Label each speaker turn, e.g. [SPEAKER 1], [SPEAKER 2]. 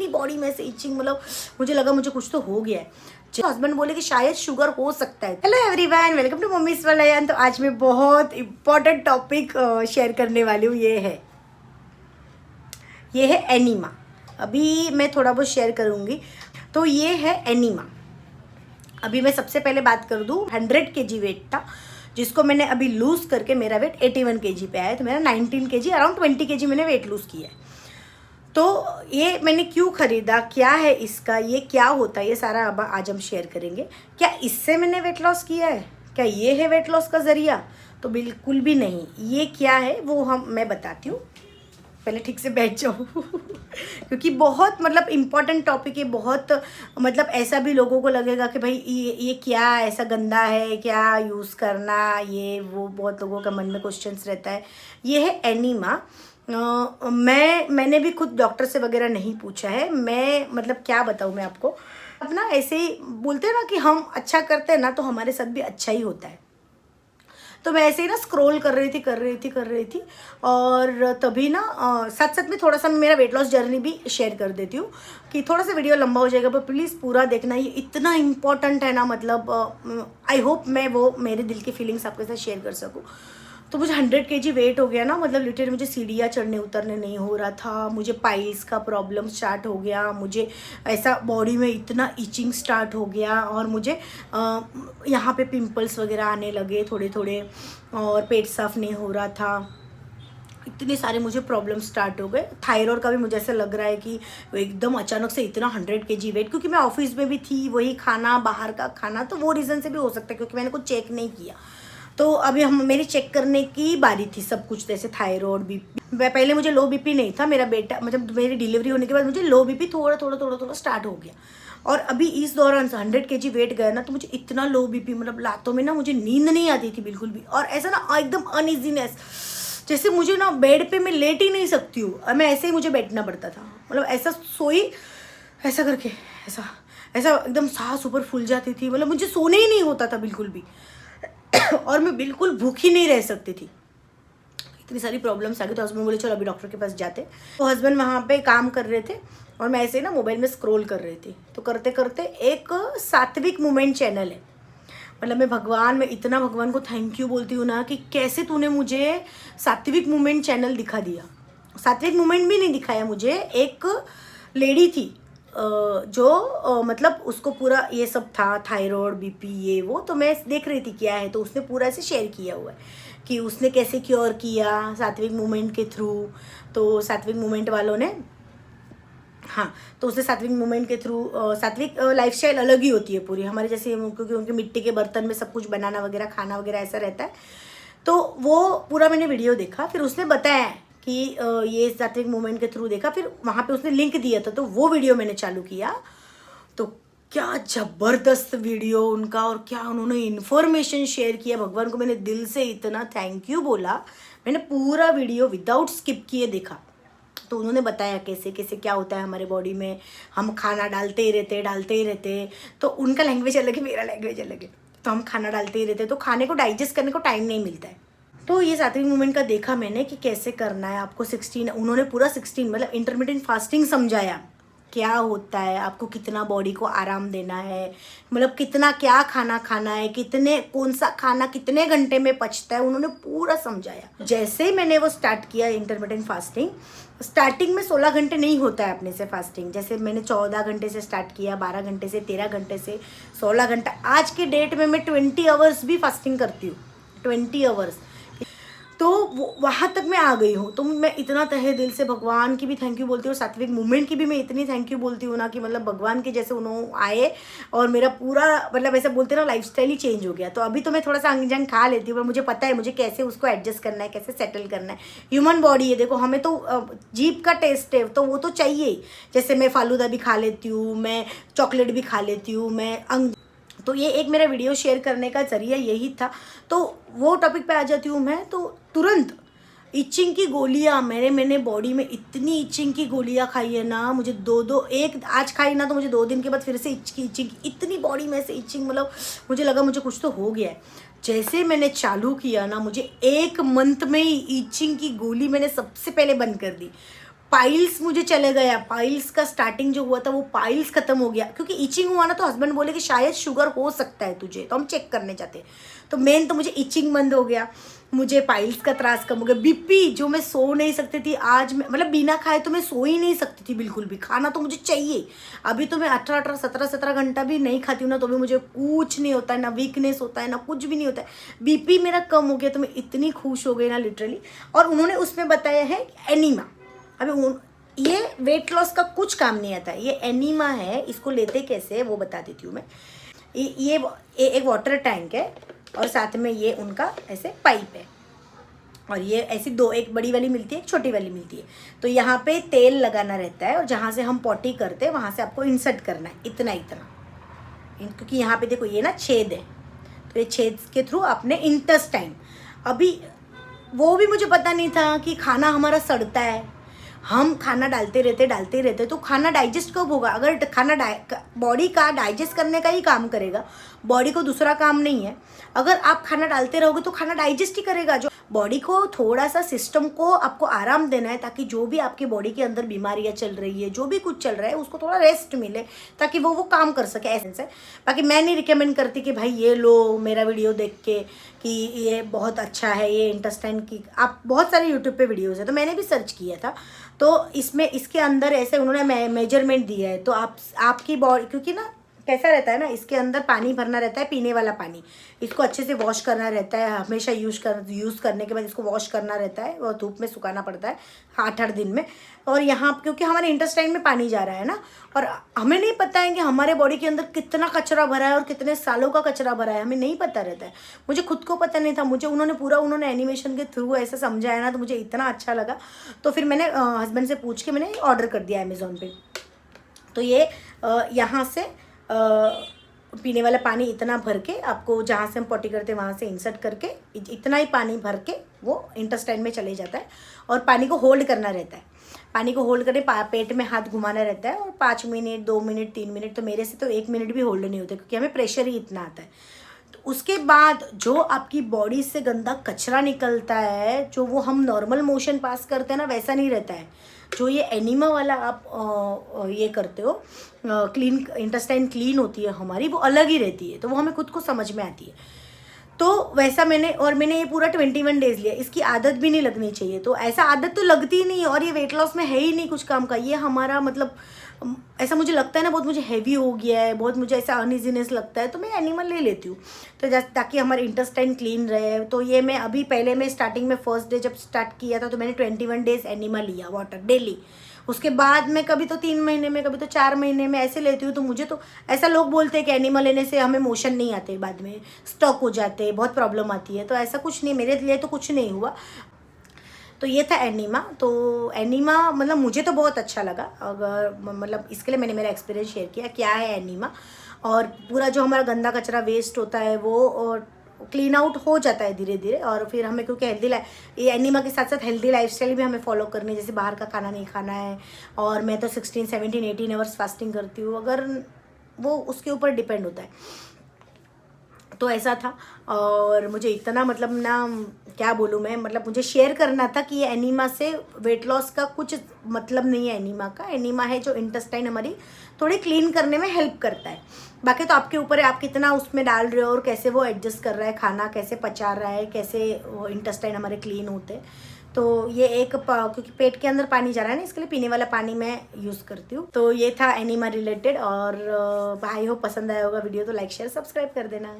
[SPEAKER 1] इतनी बॉडी में से इचिंग, मतलब मुझे लगा मुझे कुछ तो हो गया है। हस्बैंड बोले कि शायद शुगर हो सकता है। Hello everyone, welcome to mummy's world Ayaan. तो आज मैं बहुत इंपॉर्टेंट टॉपिक शेयर करने वाली हूँ। ये है एनीमा। अभी मैं थोड़ा बहुत शेयर करूँगी। तो ये है एनीमा। अभी मैं सबसे पहले बात कर दूँ, 100 kg वेट था जिसको मैंने अभी लूज़ करके मेरा वेट 81 kg पे आया। तो मेरा 19 kg, अराउंड 20 kg मैंने वेट लूज़ किया है। तो ये मैंने क्यों ख़रीदा, क्या है इसका, ये क्या होता है, ये सारा अब आज हम शेयर करेंगे। क्या इससे मैंने वेट लॉस किया है, क्या ये है वेट लॉस का ज़रिया? तो बिल्कुल भी नहीं। ये क्या है वो मैं बताती हूँ। पहले ठीक से बैठ जाओ क्योंकि बहुत मतलब इम्पॉर्टेंट टॉपिक है। बहुत मतलब ऐसा भी लोगों को लगेगा कि भाई ये क्या ऐसा गंदा है, क्या यूज़ करना, ये वो बहुत लोगों का मन में क्वेश्चंस रहता है। ये है एनीमा। मैंने भी खुद डॉक्टर से वगैरह नहीं पूछा है। मैं मतलब क्या बताऊँ मैं आपको। अब ना ऐसे ही बोलते हैं ना कि हम अच्छा करते हैं ना तो हमारे साथ भी अच्छा ही होता है। तो मैं ऐसे ही ना स्क्रॉल कर रही थी और तभी ना साथ साथ में थोड़ा सा मेरा वेट लॉस जर्नी भी शेयर कर देती हूँ कि थोड़ा सा वीडियो लंबा हो जाएगा, पर प्लीज़ पूरा देखना। ये इतना इम्पॉर्टेंट है ना, मतलब आई होप मैं वो मेरे दिल की फीलिंग्स आपके साथ शेयर कर सकूँ। तो मुझे 100 kg वेट हो गया ना, मतलब लिटरली मुझे सीढ़ियाँ चढ़ने उतरने नहीं हो रहा था। मुझे पाइल्स का प्रॉब्लम स्टार्ट हो गया, मुझे ऐसा बॉडी में इतना इचिंग स्टार्ट हो गया और मुझे यहाँ पे पिंपल्स वगैरह आने लगे थोड़े थोड़े, और पेट साफ नहीं हो रहा था। इतने सारे मुझे प्रॉब्लम स्टार्ट हो गए। थायराइड का भी मुझे ऐसा लग रहा है कि एकदम अचानक से इतना 100 kg वेट, क्योंकि मैं ऑफिस में भी थी, वही खाना, बाहर का खाना, तो वो रीज़न से भी हो सकता है क्योंकि मैंने कुछ चेक नहीं किया। तो अभी मेरी चेक करने की बारी थी सब कुछ, जैसे थायराइड, बीपी। पहले मुझे लो बीपी नहीं था। मेरा बेटा मतलब मेरी डिलीवरी होने के बाद मुझे लो बीपी थोड़ा स्टार्ट हो गया। और अभी इस दौरान 100 kg वेट गया ना, तो मुझे इतना लो बीपी, मतलब रातों में ना मुझे नींद नहीं आती थी बिल्कुल भी। और ऐसा ना एकदम अनइजीनेस, जैसे मुझे ना बेड पे मैं लेट ही नहीं सकती हूँ, मैं ऐसे ही मुझे बैठना पड़ता था। मतलब ऐसा सोई ऐसा करके, ऐसा ऐसा एकदम सांस ऊपर फूल जाती थी, मतलब मुझे सोने ही नहीं होता था बिल्कुल भी और मैं बिल्कुल भूखी नहीं रह सकती थी। इतनी सारी प्रॉब्लम्स आ गई। तो हस्बैंड बोले चलो अभी डॉक्टर के पास जाते। तो हस्बैंड वहाँ पे काम कर रहे थे और मैं ऐसे ना मोबाइल में स्क्रॉल कर रही थी। तो करते करते एक सात्विक मूवमेंट चैनल है, मतलब मैं इतना भगवान को थैंक यू बोलती हूँ ना कि कैसे तूने मुझे सात्विक मूवमेंट चैनल दिखा दिया। सात्विक मूवमेंट भी नहीं दिखाया मुझे, एक लेडी थी जो मतलब उसको पूरा ये सब था, थायराइड, बीपी, ये वो। तो मैं देख रही थी क्या है, तो उसने पूरा ऐसे शेयर किया हुआ है कि उसने कैसे क्योर किया सात्विक मूवमेंट के थ्रू। तो सात्विक मूवमेंट वालों ने, हाँ, तो उसने सात्विक मूवमेंट के थ्रू, सात्विक लाइफस्टाइल अलग ही होती है पूरी हमारे जैसे, क्योंकि उनके मिट्टी के बर्तन में सब कुछ बनाना वगैरह, खाना वगैरह ऐसा रहता है। तो वो पूरा मैंने वीडियो देखा, फिर उसने बताया कि ये सात्विक मूवमेंट के थ्रू देखा, फिर वहाँ पे उसने लिंक दिया था, तो वो वीडियो मैंने चालू किया। तो क्या ज़बरदस्त वीडियो उनका, और क्या उन्होंने इन्फॉर्मेशन शेयर किया। भगवान को मैंने दिल से इतना थैंक यू बोला। मैंने पूरा वीडियो विदाउट स्किप किए देखा। तो उन्होंने बताया कैसे कैसे क्या होता है हमारे बॉडी में, हम खाना डालते ही रहते। तो उनका लैंग्वेज अलग है, मेरा लैंग्वेज अलग है। तो हम खाना डालते ही रहते, तो खाने को डाइजेस्ट करने को टाइम नहीं मिलता है। तो ये सात्विक मूवमेंट का देखा मैंने कि कैसे करना है आपको। 16 उन्होंने पूरा 16 मतलब इंटरमिटेंट फास्टिंग समझाया क्या होता है, आपको कितना बॉडी को आराम देना है, मतलब कितना क्या खाना खाना है, कितने कौन सा खाना कितने घंटे में पचता है, उन्होंने पूरा समझाया। जैसे ही मैंने वो स्टार्ट किया इंटरमिटेंट फास्टिंग, स्टार्टिंग में 16 घंटे नहीं होता है अपने से फास्टिंग। जैसे मैंने 14 घंटे से स्टार्ट किया, 12 घंटे से, 13 घंटे से, 16 घंटा। आज के डेट में मैं 20 आवर्स भी फास्टिंग करती हूँ, 20 आवर्स। तो वहाँ तक मैं आ गई हूँ। तो मैं इतना तहे दिल से भगवान की भी थैंक यू बोलती हूँ, सात्विक मूवमेंट की भी मैं इतनी थैंक यू बोलती हूँ ना कि मतलब भगवान के जैसे उन्होंने आए और मेरा पूरा मतलब ऐसा बोलते ना लाइफस्टाइल ही चेंज हो गया। तो अभी तो मैं थोड़ा सा अंग जंग खा लेती हूँ, पर मुझे पता है मुझे कैसे उसको एडजस्ट करना है, कैसे सेटल करना है। ह्यूमन बॉडी है, देखो हमें तो जीभ का टेस्ट है तो वो तो चाहिए ही। जैसे मैं फालूदा भी खा लेती हूँ, मैं चॉकलेट भी खा लेती हूँ, मैं अंग। तो ये एक मेरा वीडियो शेयर करने का ज़रिया यही था। तो वो टॉपिक पे आ जाती हूँ मैं। तो तुरंत इचिंग की गोलियाँ, मैंने बॉडी में इतनी इचिंग की गोलियाँ खाई है ना, मुझे एक आज खाई ना तो मुझे 2 दिन के बाद फिर से इचिंग, इतनी बॉडी में से इचिंग, मतलब मुझे लगा मुझे कुछ तो हो गया है। जैसे मैंने चालू किया ना, मुझे 1 मंथ में ही इचिंग की गोली मैंने सबसे पहले बंद कर दी। पाइल्स मुझे चले गया, पाइल्स का स्टार्टिंग जो हुआ था वो पाइल्स खत्म हो गया, क्योंकि इचिंग हुआ ना तो हस्बैंड बोले कि शायद शुगर हो सकता है तुझे, तो हम चेक करने जाते। तो मेन तो मुझे इचिंग बंद हो गया, मुझे पाइल्स का त्रास कम हो गया। बीपी जो मैं सो नहीं सकती थी, आज मैं मतलब बिना खाए तो मैं सो ही नहीं सकती थी बिल्कुल भी, खाना तो मुझे चाहिए। अभी तो मैं 18 17 घंटा भी नहीं खाती हूँ ना, तो भी मुझे कुछ नहीं होता है, ना वीकनेस होता है, ना कुछ भी नहीं होता है। बीपी मेरा कम हो गया, तो मैं इतनी खुश हो गई ना लिटरली। और उन्होंने उसमें बताया है एनीमा। अभी ये वेट लॉस का कुछ काम नहीं आता है, ये एनीमा है। इसको लेते कैसे है वो बता देती हूँ मैं। ये एक वाटर टैंक है और साथ में ये उनका ऐसे पाइप है, और ये ऐसी दो, एक बड़ी वाली मिलती है, एक छोटी वाली मिलती है। तो यहाँ पे तेल लगाना रहता है और जहाँ से हम पॉटी करते हैं वहाँ से आपको इंसर्ट करना है इतना इतना, क्योंकि यहाँ पे देखो ये ना छेद है, तो ये छेद के थ्रू आपने इंटेस्टाइन। अभी वो भी मुझे पता नहीं था कि खाना हमारा सड़ता है, हम खाना डालते रहते तो खाना डाइजेस्ट कब होगा? अगर खाना बॉडी का डाइजेस्ट करने का ही काम करेगा, बॉडी को दूसरा काम नहीं है। अगर आप खाना डालते रहोगे तो खाना डाइजेस्ट ही करेगा। जो बॉडी को थोड़ा सा, सिस्टम को आपको आराम देना है, ताकि जो भी आपकी बॉडी के अंदर बीमारियां चल रही है, जो भी कुछ चल रहा है, उसको थोड़ा रेस्ट मिले ताकि वो काम कर सके, ऐसे से। बाकी मैं नहीं रिकमेंड करती कि भाई ये लो मेरा वीडियो देख के कि ये बहुत अच्छा है, ये इंटेस्टाइन की। आप बहुत सारे यूट्यूब पे वीडियोज़ है, तो मैंने भी सर्च किया था, तो इसमें इसके अंदर ऐसे उन्होंने मेजरमेंट दिया है। तो आपकी बॉडी, क्योंकि ना कैसा रहता है ना, इसके अंदर पानी भरना रहता है, पीने वाला पानी। इसको अच्छे से वॉश करना रहता है, हमेशा यूज़ करने के बाद इसको वॉश करना रहता है और धूप में सुखाना पड़ता है 8-8 दिन में। और यहाँ क्योंकि हमारे इंटेस्टाइन में पानी जा रहा है ना, और हमें नहीं पता है कि हमारे बॉडी के अंदर कितना कचरा भरा है और कितने सालों का कचरा भरा है, हमें नहीं पता रहता है। मुझे खुद को पता नहीं था, मुझे उन्होंने एनिमेशन के थ्रू ऐसा समझाया ना, तो मुझे इतना अच्छा लगा। तो फिर मैंने हस्बैंड से पूछ के मैंने ऑर्डर कर दिया अमेज़ॉन पे। तो ये यहाँ से पीने वाला पानी इतना भर के आपको, जहाँ से हम पॉटी करते हैं वहाँ से इंसर्ट करके इतना ही पानी भर के वो इंटेस्टाइन में चले जाता है। और पानी को होल्ड करना रहता है, पानी को होल्ड करके पेट में हाथ घुमाना रहता है, और 5 मिनट 2 मिनट 3 मिनट, तो मेरे से तो 1 मिनट भी होल्ड नहीं होता, क्योंकि हमें प्रेशर ही इतना आता है। तो उसके बाद जो आपकी बॉडी से गंदा कचरा निकलता है, जो वो हम नॉर्मल मोशन पास करते हैं ना, वैसा नहीं रहता है। जो ये एनिमा वाला आप ये करते हो, क्लीन इंटेस्टाइन क्लीन होती है हमारी, वो अलग ही रहती है, तो वो हमें खुद को समझ में आती है। तो वैसा मैंने ये पूरा 21 डेज़ लिया। इसकी आदत भी नहीं लगनी चाहिए, तो ऐसा आदत तो लगती ही नहीं है, और ये वेट लॉस में है ही नहीं कुछ काम का। ये हमारा मतलब ऐसा मुझे लगता है ना, बहुत मुझे हैवी हो गया है, बहुत मुझे ऐसा अनइजीनेस लगता है, तो मैं एनिमल ले लेती हूँ, तो ताकि हमारे इंटेस्टाइन क्लीन रहे। तो ये मैं अभी पहले में स्टार्टिंग में फर्स्ट डे जब स्टार्ट किया था, तो मैंने 21 डेज़ एनिमल लिया वाटर डेली। उसके बाद मैं कभी तो 3 महीने में, कभी तो 4 महीने में ऐसे लेती हूँ। तो मुझे तो ऐसा लोग बोलते हैं कि एनिमल लेने से हमें मोशन नहीं आते, बाद में स्टॉक हो जाते, बहुत प्रॉब्लम आती है, तो ऐसा कुछ नहीं, मेरे लिए तो कुछ नहीं हुआ। तो ये था एनिमा। तो एनिमा मतलब मुझे तो बहुत अच्छा लगा, अगर मतलब इसके लिए मैंने मेरा एक्सपीरियंस शेयर किया क्या है एनिमा। और पूरा जो हमारा गंदा कचरा वेस्ट होता है वो क्लीन आउट हो जाता है धीरे धीरे। और फिर हमें, क्योंकि ये एनिमा के साथ साथ हेल्दी लाइफस्टाइल भी हमें फॉलो करनी है, जैसे बाहर का खाना नहीं खाना है। और मैं तो 16 17 18 आवर्स फास्टिंग करती हूँ, अगर वो उसके ऊपर डिपेंड होता है। तो ऐसा था, और मुझे इतना मतलब ना क्या बोलूँ मैं, मतलब मुझे शेयर करना था कि ये एनिमा से वेट लॉस का कुछ मतलब नहीं है। एनिमा है जो इंटेस्टाइन हमारी थोड़ी क्लीन करने में हेल्प करता है। बाकी तो आपके ऊपर है, आप कितना उसमें डाल रहे हो और कैसे वो एडजस्ट कर रहा है, खाना कैसे पचा रहा है, कैसे वो इंटेस्टाइन हमारे क्लीन होते हैं। तो ये क्योंकि पेट के अंदर पानी जा रहा है ना, इसके लिए पीने वाला पानी मैं यूज़ करती हूँ। तो ये था एनिमा रिलेटेड। और आई होप पसंद आया होगा वीडियो, तो लाइक शेयर सब्सक्राइब कर देना।